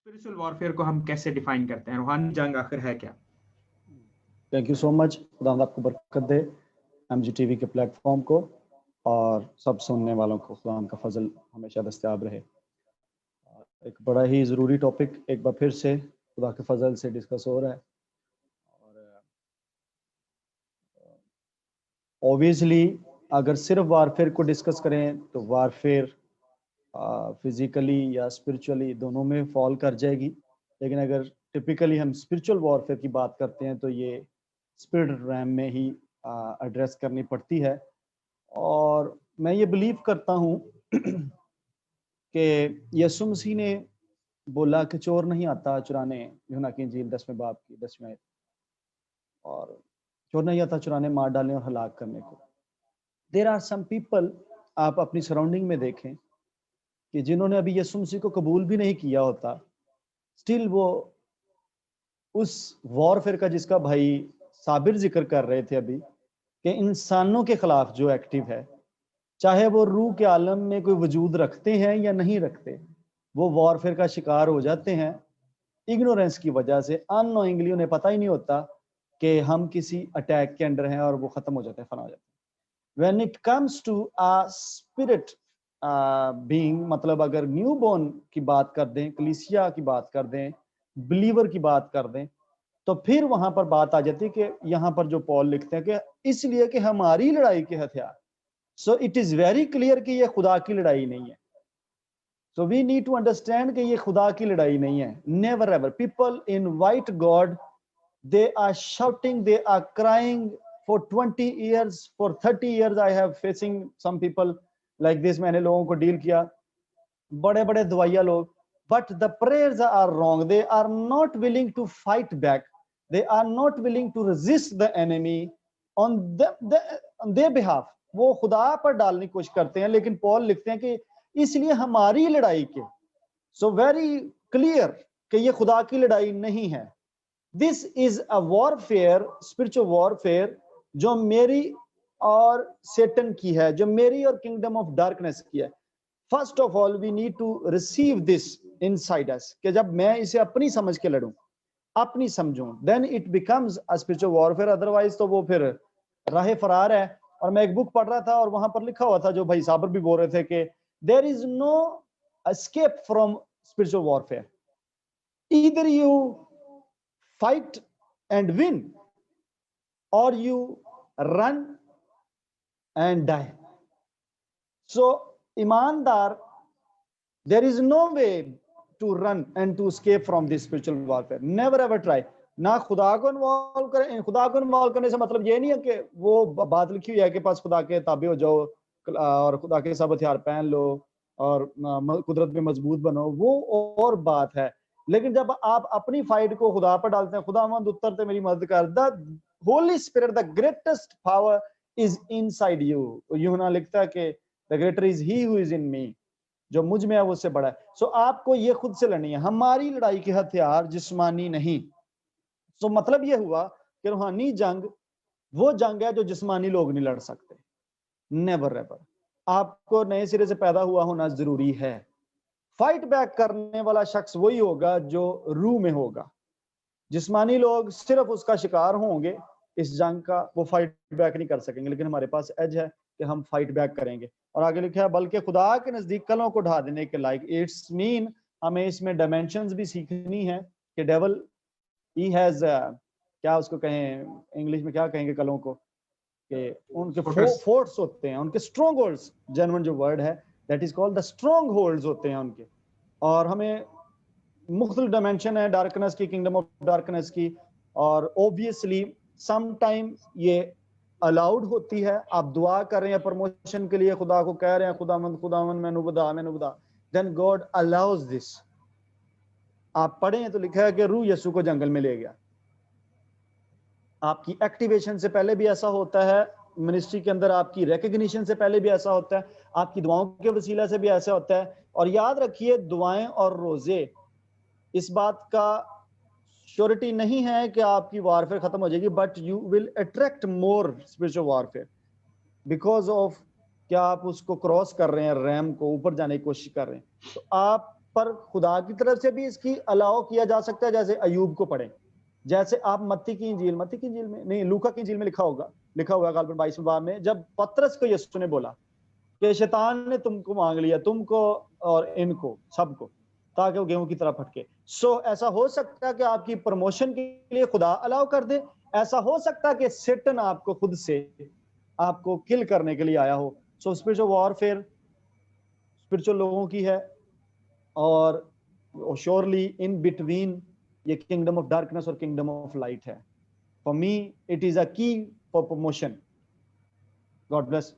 Spiritual warfare को हम कैसे डिफाइन करते हैं? रूहानी जंग आखिर है क्या? Thank you so much. खुदा आपको बरकत दे MGTV के प्लेटफॉर्म को और सब सुनने वालों को खुदा का फजल हमेशा दस्तयाब रहे। एक बड़ा ही ज़रूरी टॉपिक एक बार फिर से खुदा के फजल से डिस्कस हो रहा है और ऑब्वियसली अगर सिर्फ वारफेयर को डिस्कस करें तो वारफेयर फिजिकली या स्पिरिचुअली दोनों में फॉल कर जाएगी, लेकिन अगर टिपिकली हम स्पिरिचुअल वॉरफेयर की बात करते हैं तो ये स्पिरिट रैम में ही एड्रेस करनी पड़ती है। और मैं ये बिलीव करता हूँ कि यीशु मसीह ने बोला कि चोर नहीं आता चुराने, यूहन्ना की इंजील 10वें बाब की 10वें आयत, और चोर नहीं आता चुराने, मार डालने और हलाक करने को। देयर आर सम पीपल, आप अपनी सराउंडिंग में देखें कि जिन्होंने अभी यीशु मसीह को कबूल भी नहीं किया होता, स्टिल वो उस वॉरफेयर का जिसका भाई साबिर जिक्र कर रहे थे अभी कि इंसानों के खिलाफ जो एक्टिव है, चाहे वो रूह के आलम में कोई वजूद रखते हैं या नहीं रखते, वो वॉरफेयर का शिकार हो जाते हैं इग्नोरेंस की वजह से। अननोइंगली उन्हें पता ही नहीं होता कि हम किसी अटैक के अंडर हैं और वो खत्म हो जाते हैं, फना हो जाते हैं। When it comes to a spirit being, मतलब अगर न्यू बॉर्न की बात कर दें, कलीसिया की बात कर दें, बिलीवर की बात कर दें, तो फिर वहां पर बात आ जाती है कि यहाँ पर जो पॉल लिखते हैं कि इसलिए कि हमारी लड़ाई के हथियार, so it is very clear कि ये खुदा की लड़ाई नहीं है। So we need to understand कि ये खुदा की लड़ाई नहीं है। Never ever people invite God, they are shouting, they are crying for 20 years, for 30 years I have facing some people like this। मैंने लोगों को डील किया, बड़े बड़े दवाइया लोग, but the prayers are wrong, they are not willing to fight back, they are not willing to resist the enemy on their behalf। वो खुदा पर डालने की कोशिश करते हैं, लेकिन पॉल लिखते हैं कि इसलिए हमारी लड़ाई के, सो वेरी क्लियर कि ये खुदा की लड़ाई नहीं है। This is a warfare, spiritual warfare, जो मेरी और सेटन की है, जो मेरी और किंगडम ऑफ डार्कनेस की है। First of all we need to receive this inside us, कि जब मैं इसे अपनी समझ के लड़ूं, अपनी समझूं, then it becomes a spiritual warfare. Otherwise तो वो फिर राह फरार है। और मैं एक बुक पढ़ रहा था और वहां पर लिखा हुआ था, जो भाई साबर भी बोल रहे थे, कि there is no escape from spiritual warfare, either you fight and win or you run and die। so ईमानदार, there is no way to run and to escape from this spiritual warfare, never ever try। ना खुदा को involve करें। खुदा को involve करने से मतलब ये नहीं है कि वो बात लिखी हुई है कि पास खुदा के ताबे हो जाओ और खुदा के सब हथियार पहन लो और कुदरत में मजबूत बनो, वो और बात है। लेकिन जब आप अपनी फाइट को खुदा पर डालते हैं, खुदावंद उतरते मेरी मदद कर, the Holy Spirit, the greatest power is inside you. यूहन्ना लिखता है कि the greater is he who is in me, जो मुझ में है वो उससे बड़ा है। सो आपको ये खुद से लड़नी है। हमारी लड़ाई के हथियार जिस्मानी नहीं। सो मतलब ये हुआ कि रूहानी जंग वो जंग है जो जिस्मानी लोग नहीं लड़ सकते। Never ever. आपको नए सिरे से पैदा हुआ होना जरूरी है। फाइट बैक करने वाला शख्स वही होगा जो रूह में होगा। जिस्मानी लोग सिर्फ उसका शिकार होंगे इस जंग का, वो फाइट बैक नहीं कर सकेंगे। लेकिन हमारे पास एज है कि हम फाइट बैक करेंगे। और आगे लिखा है, बल्कि खुदा के नजदीक कलों को ढा देने के लायक। इट्स मीन हमें इसमें डायमेंशंस भी सीखनी है कि डेवल ही हैज, क्या उसको कहें इंग्लिश में, क्या कहेंगे कलों को, कि उनके फोर्ट्स होते हैं, उनके स्ट्रॉन्ग होल्ड्स, जेन्युइन जो वर्ड है that is called the strong holds होते हैं उनके। और हमें मुख्तलिफ डायमेंशन है डार्कनेस की, किंगडम ऑफ डार्कनेस की। और ऑब्वियसली सम टाइम ये अलाउड होती है। आप दुआ कर रहे हैं प्रमोशन के लिए, खुदा को कह रहे हैं खुदावंद मैनू बदा, देन गॉड अलाउज दिस। आप पढ़ें तो लिखा है कि रूह यीशु को जंगल में ले गया। आपकी एक्टिवेशन से पहले भी ऐसा होता है मिनिस्ट्री के अंदर, आपकी रिकग्निशन से पहले भी ऐसा होता है, आपकी दुआओं के वसीला से भी ऐसा होता है। और याद रखिए, दुआएं और रोजे इस बात का श्योरिटी नहीं है कि आपकी वारफेयर खत्म हो जाएगी, but you will attract more spiritual warfare because of क्या आप उसको क्रॉस कर रहे हैं, रैम को ऊपर जाने की कोशिश कर रहे हैं। तो आप पर खुदा की तरफ से भी इसकी अलाउ किया जा सकता है। जैसे अयूब को पढ़ें, जैसे आप मत्ती की इंजील में नहीं, लूका की इंजील में लिखा हुआ गालबन 22वें बाब में, जब पतरस को यीशु ने बोला कि शैतान ने तुमको मांग लिया, तुमको और इनको सबको, ताकि वो गेहूं की तरह फटके। सो ऐसा हो सकता है कि आपकी प्रमोशन के लिए खुदा अलाउ कर दे, ऐसा हो सकता है कि सैटन आपको खुद से आपको किल करने के लिए आया हो। सो स्पिरिचुअल वॉरफेयर स्पिरिचुअल लोगों की है, और श्योरली इन बिटवीन ये किंगडम ऑफ डार्कनेस और किंगडम ऑफ लाइट है। For me it is a की फॉर प्रमोशन। God bless.